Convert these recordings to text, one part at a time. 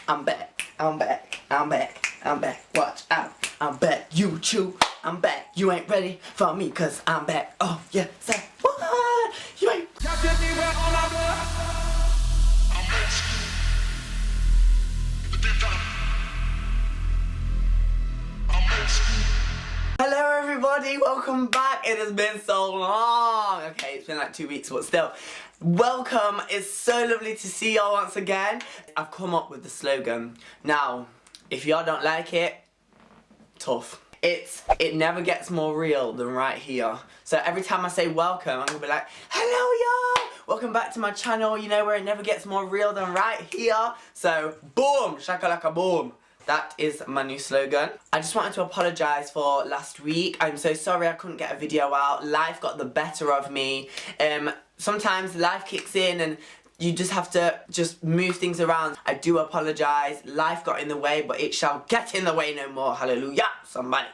I'm back, I'm back, I'm back, I'm back. Watch out, I'm back. You chew, I'm back. You ain't ready for me, cause I'm back. Oh yeah, say what? You ain't. Hello everybody, welcome back. It has been so long. Okay, it's been like 2 weeks, but still. Welcome, it's so lovely to see y'all once again. I've come up with the slogan. Now, if y'all don't like it, tough. It never gets more real than right here. So every time I say welcome, I'm gonna be like, hello y'all, welcome back to my channel, you know, where it never gets more real than right here. So boom, shakalaka boom. That is my new slogan. I just wanted to apologise for last week. I'm so sorry I couldn't get a video out. Life got the better of me. Sometimes life kicks in and you just have to move things around. I do apologise. Life got in the way, but it shall get in the way no more. Hallelujah, somebody.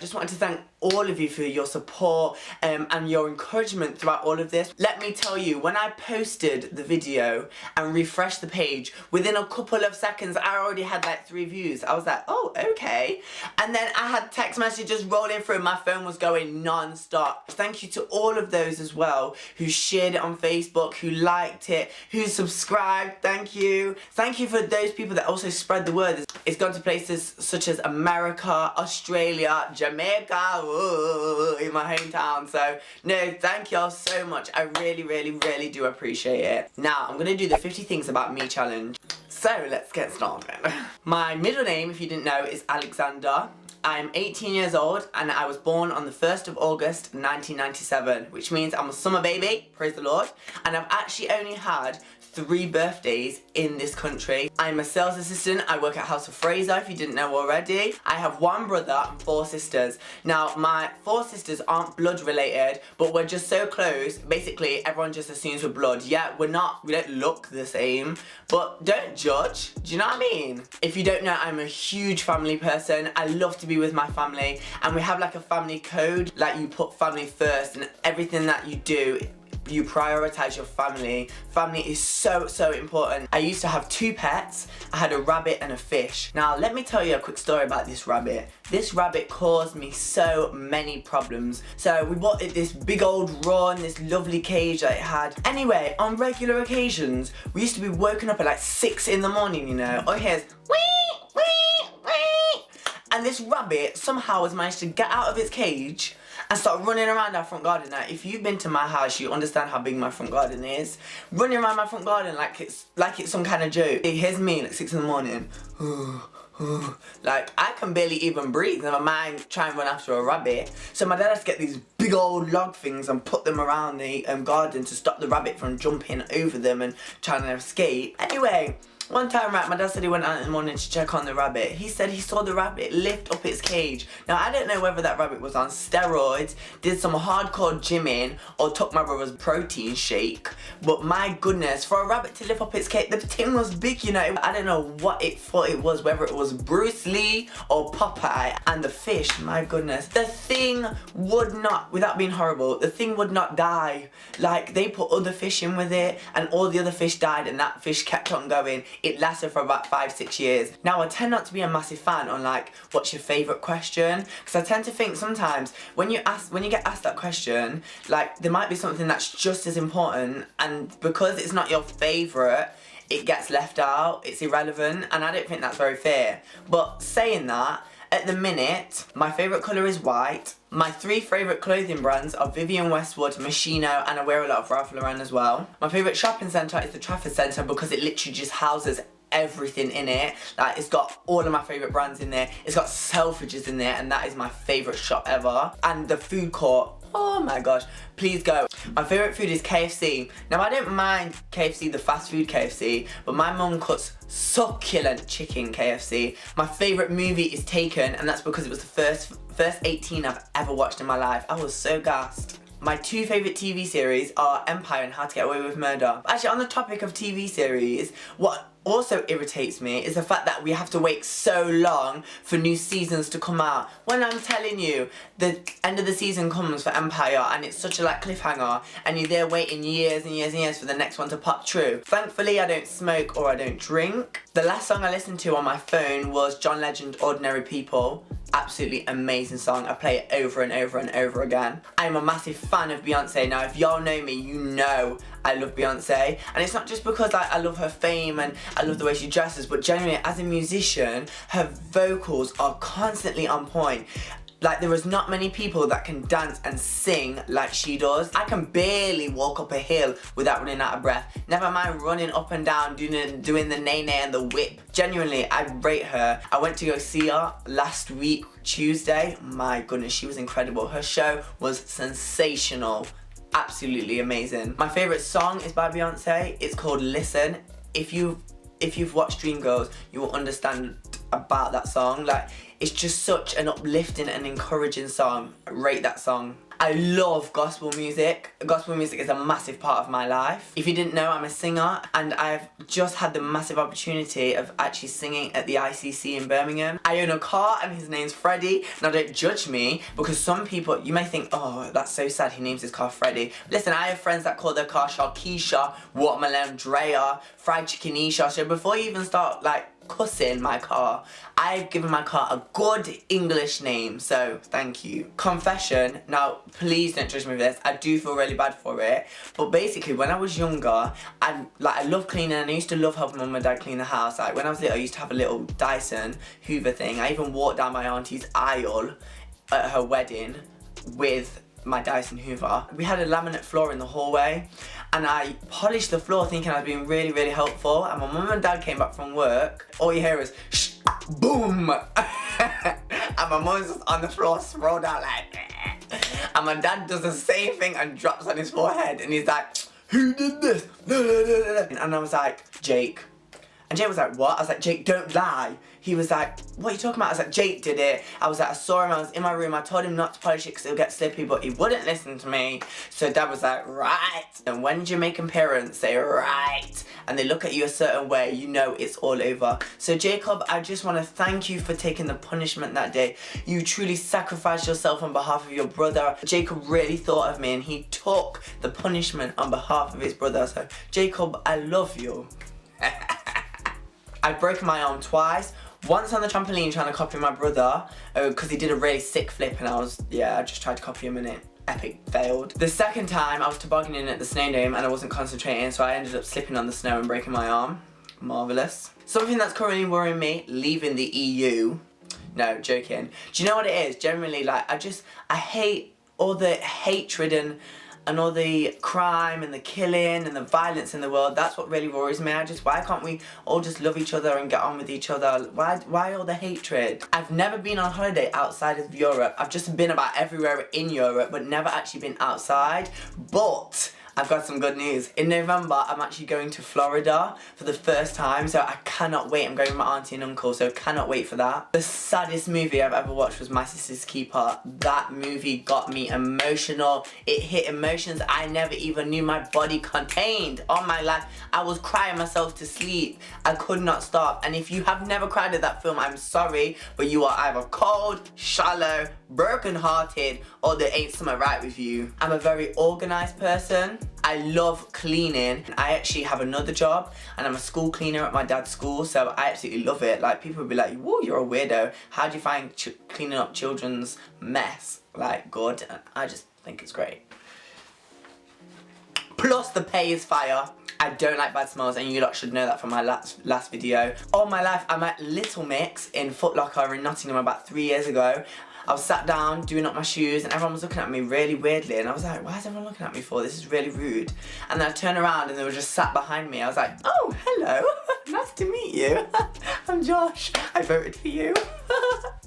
Just wanted to thank all of you for your support and your encouragement throughout all of this. Let me tell you, when I posted the video and refreshed the page, within a couple of seconds I already had like 3 views. I was like, oh, okay. And then I had text messages rolling through, my phone was going non-stop. Thank you to all of those as well who shared it on Facebook, who liked it, who subscribed. Thank you. Thank you for those people that also spread the word. It's gone to places such as America, Australia, Jamaica, in my hometown. So no, thank y'all so much. I really do appreciate it. Now I'm gonna do the 50 things about me challenge. So let's get started. My middle name, if you didn't know, is Alexander. I'm 18 years old and I was born on the 1st of August 1997, which means I'm a summer baby, praise the Lord, and I've actually only had 3 birthdays in this country. I'm a sales assistant. I work at House of Fraser, if you didn't know already. I have 1 brother and 4 sisters. Now, my 4 sisters aren't blood related, but we're just so close. Basically, everyone just assumes we're blood. Yeah, we don't look the same, but don't judge. Do you know what I mean? If you don't know, I'm a huge family person. I love to be with my family, and we have like a family code, like you put family first, and everything that you do, you prioritize your family. Family is so important. I used to have 2 pets. I had a rabbit and a fish. Now let me tell you a quick story about this rabbit. This rabbit caused me so many problems. So we bought it this big old run, this lovely cage that it had. Anyway, on regular occasions, we used to be woken up at like 6 in the morning, you know. All here's wee, wee, wee. And this rabbit somehow has managed to get out of its cage and start running around our front garden. Now, if you've been to my house, you understand how big my front garden is. Running around my front garden like it's some kind of joke. Here's me at 6 in the morning. Like, I can barely even breathe. Never mind try and run after a rabbit. So my dad has to get these big old log things and put them around the garden to stop the rabbit from jumping over them and trying to escape. Anyway, one time, right, my dad said he went out in the morning to check on the rabbit. He said he saw the rabbit lift up its cage. Now, I don't know whether that rabbit was on steroids, did some hardcore gymming, or took my brother's protein shake. But my goodness, for a rabbit to lift up its cage, the thing was big, you know. I don't know what it thought it was, whether it was Bruce Lee or Popeye. And the fish, my goodness. The thing would not, without being horrible, the thing would not die. Like, they put other fish in with it, and all the other fish died, and that fish kept on going. It lasted for about 5-6 years. Now, I tend not to be a massive fan on like, what's your favourite question? Because I tend to think sometimes when you get asked that question, like there might be something that's just as important, and because it's not your favourite, it gets left out, it's irrelevant, and I don't think that's very fair. But saying that, at the minute, my favourite colour is white. My 3 favourite clothing brands are Vivienne Westwood, Moschino, and I wear a lot of Ralph Lauren as well. My favourite shopping centre is the Trafford Centre because it literally just houses everything in it. Like, it's got all of my favourite brands in there. It's got Selfridges in there, and that is my favourite shop ever. And the food court, oh my gosh, please go. My favourite food is KFC. Now, I don't mind KFC, the fast food KFC, but my mum cooks succulent chicken KFC. My favourite movie is Taken, and that's because it was the first 18 I've ever watched in my life. I was so gassed. My two favourite TV series are Empire and How to Get Away with Murder. Actually, on the topic of TV series, what also irritates me is the fact that we have to wait so long for new seasons to come out. When I'm telling you, the end of the season comes for Empire and it's such a cliffhanger, and you're there waiting years and years and years for the next one to pop through. Thankfully, I don't smoke or I don't drink. The last song I listened to on my phone was John Legend, Ordinary People. Absolutely amazing song. I play it over and over and over again. I'm a massive fan of Beyonce. Now, if y'all know me, you know I love Beyonce. And it's not just because I love her fame and I love the way she dresses, but generally, as a musician, her vocals are constantly on point. Like, there is not many people that can dance and sing like she does. I can barely walk up a hill without running out of breath. Never mind running up and down, doing the nay-nay and the whip. Genuinely, I rate her. I went to go see her last week, Tuesday. My goodness, she was incredible. Her show was sensational. Absolutely amazing. My favourite song is by Beyonce. It's called Listen. If you've watched Dreamgirls, you will understand about that song. Like, it's just such an uplifting and encouraging song. I rate that song. I love gospel music. Gospel music is a massive part of my life. If you didn't know, I'm a singer, and I've just had the massive opportunity of actually singing at the ICC in Birmingham. I own a car and his name's Freddie. Now, don't judge me, because some people, you may think, oh, that's so sad, he names his car Freddie. Listen, I have friends that call their car Sharkeisha, Watermelon Drea, Fried Chicken Isha. So before you even start cussing my car, I've given my car a good English name, so thank you. Confession, now please don't judge me for this, I do feel really bad for it, but basically when I was younger, I love cleaning, and I used to love helping mum and dad clean the house. Like, when I was little, I used to have a little Dyson Hoover thing. I even walked down my auntie's aisle at her wedding with my Dyson Hoover. We had a laminate floor in the hallway, and I polished the floor thinking I was being really, really helpful, and my mum and dad came back from work. All you hear is shh, boom, and my mum's just on the floor sprawled out like that. And my dad does the same thing and drops on his forehead, and he's like, who did this? And I was like, Jake. And Jake was like, what? I was like, Jake, don't lie. He was like, what are you talking about? I was like, Jake did it. I was like, I saw him, I was in my room, I told him not to polish it because it'll get slippy, but he wouldn't listen to me. So Dad was like, right. And when Jamaican parents say right, and they look at you a certain way, you know it's all over. So Jacob, I just want to thank you for taking the punishment that day. You truly sacrificed yourself on behalf of your brother. Jacob really thought of me, and he took the punishment on behalf of his brother. So Jacob, I love you. I've broken my arm twice. Once on the trampoline trying to copy my brother, because he did a really sick flip, and I just tried to copy him and it epic failed. The second time I was tobogganing at the snow dome and I wasn't concentrating, so I ended up slipping on the snow and breaking my arm. Marvellous. Something that's currently worrying me, leaving the EU. No, joking. Do you know what it is? Generally, I hate all the hatred and all the crime and the killing and the violence in the world. That's what really worries me. Why can't we all just love each other and get on with each other? Why all the hatred? I've never been on holiday outside of Europe. I've just been about everywhere in Europe, but never actually been outside. But I've got some good news. In November, I'm actually going to Florida for the first time, so I cannot wait. I'm going with my auntie and uncle, so cannot wait for that. The saddest movie I've ever watched was My Sister's Keeper. That movie got me emotional. It hit emotions I never even knew my body contained. All my life, I was crying myself to sleep. I could not stop. And if you have never cried at that film, I'm sorry, but you are either cold, shallow, broken-hearted, or there ain't something right with you. I'm a very organised person. I love cleaning. I actually have another job, and I'm a school cleaner at my dad's school, so I absolutely love it. Like, people would be like, whoa, you're a weirdo. How do you find cleaning up children's mess? Good. And I just think it's great. Plus, the pay is fire. I don't like bad smells, and you lot should know that from my last video. All my life, I'm at Little Mix in Foot Locker in Nottingham about 3 years ago. I was sat down doing up my shoes, and everyone was looking at me really weirdly, and I was like, why is everyone looking at me for? This is really rude. And then I turned around and they were just sat behind me. I was like, oh, hello, nice to meet you. I'm Josh, I voted for you.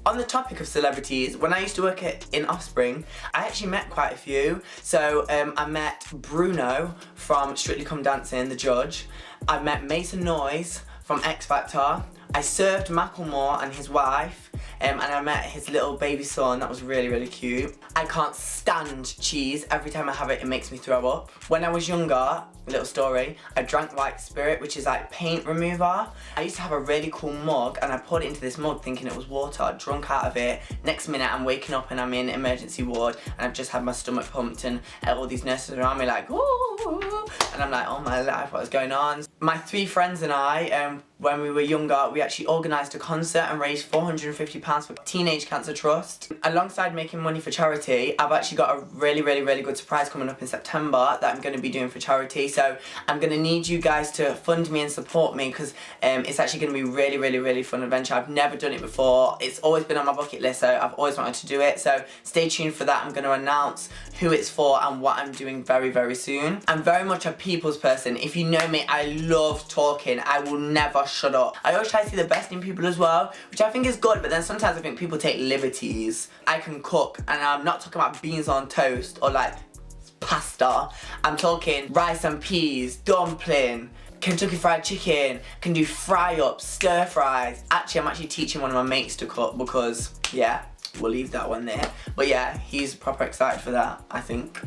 On the topic of celebrities, when I used to work in Offspring, I actually met quite a few. So I met Bruno from Strictly Come Dancing, the judge. I met Mason Noyes from X Factor. I served Macklemore and his wife. and I met his little baby son. That was really, really cute. I can't stand cheese. Every time I have it, it makes me throw up. When I was younger, little story, I drank white spirit, which is like paint remover. I used to have a really cool mug, and I poured it into this mug thinking it was water, drunk out of it. Next minute I'm waking up and I'm in emergency ward, and I've just had my stomach pumped, and all these nurses around me like, ooh, and I'm like, oh my life, what is going on? My 3 friends and I, when we were younger, we actually organised a concert and raised £450 for Teenage Cancer Trust. Alongside making money for charity, I've actually got a really, really, really good surprise coming up in September that I'm going to be doing for charity. So I'm going to need you guys to fund me and support me, because it's actually going to be really, really, really fun adventure. I've never done it before. It's always been on my bucket list, so I've always wanted to do it. So stay tuned for that. I'm going to announce who it's for and what I'm doing very, very soon. I'm very much a people's person. If you know me, I love talking. I will never shut up. I always try to see the best in people as well, which I think is good, but then sometimes I think people take liberties. I can cook, and I'm not talking about beans on toast or like pasta. I'm talking rice and peas, dumpling, Kentucky Fried Chicken, can do fry-ups, stir-fries. Actually, I'm actually teaching one of my mates to cook because, yeah, we'll leave that one there. But yeah, he's proper excited for that, I think.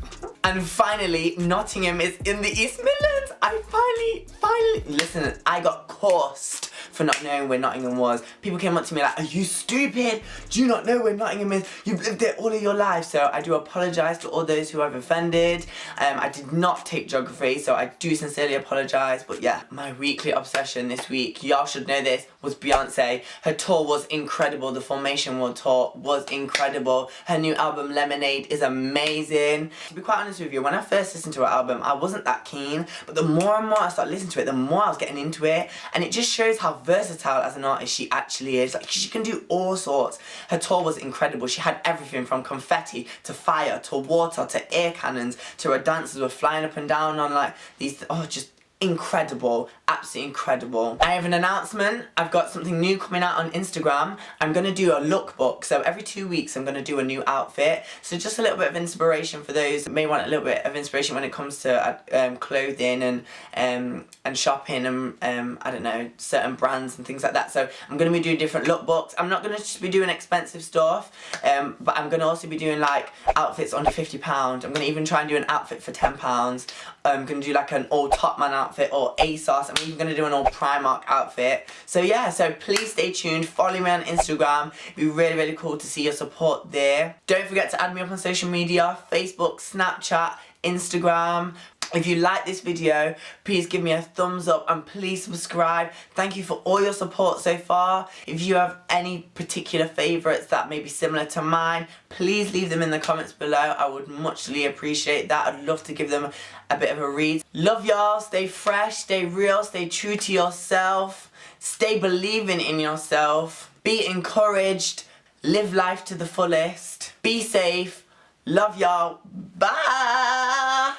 And finally, Nottingham is in the East Midlands. I finally, listen, I got cursed for not knowing where Nottingham was. People came up to me like, are you stupid? Do you not know where Nottingham is? You've lived there all of your life. So I do apologise to all those who I've offended. I did not take geography, so I do sincerely apologise. But yeah, my weekly obsession this week, y'all should know this, was Beyonce. Her tour was incredible. The Formation World Tour was incredible. Her new album, Lemonade, is amazing. To be quite honest with you, when I first listened to her album, I wasn't that keen. But the more and more I started listening to it, the more I was getting into it. And it just shows how versatile as an artist she actually is. Like, she can do all sorts. Her tour was incredible. She had everything from confetti to fire to water to air cannons to her dancers were flying up and down on like these, oh, just incredible, absolutely incredible. I have an announcement. I've got something new coming out on Instagram. I'm gonna do a lookbook. So every 2 weeks I'm gonna do a new outfit. So just a little bit of inspiration for those who may want a little bit of inspiration when it comes to clothing and shopping and I don't know, certain brands and things like that. So I'm gonna be doing different lookbooks. I'm not gonna just be doing expensive stuff, but I'm gonna also be doing like outfits under £50. I'm gonna even try and do an outfit for £10. I'm gonna do like an all Topman outfit or ASOS. I'm even gonna do an all Primark outfit. So yeah, so please stay tuned. Follow me on Instagram. It'd be really, really cool to see your support there. Don't forget to add me up on social media, Facebook, Snapchat, Instagram. If you like this video, please give me a thumbs up and please subscribe. Thank you for all your support so far. If you have any particular favourites that may be similar to mine, please leave them in the comments below. I would muchly appreciate that. I'd love to give them a bit of a read. Love y'all. Stay fresh, stay real, stay true to yourself. Stay believing in yourself. Be encouraged. Live life to the fullest. Be safe. Love y'all. Bye.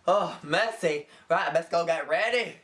Oh, mercy. Right, I best go get ready.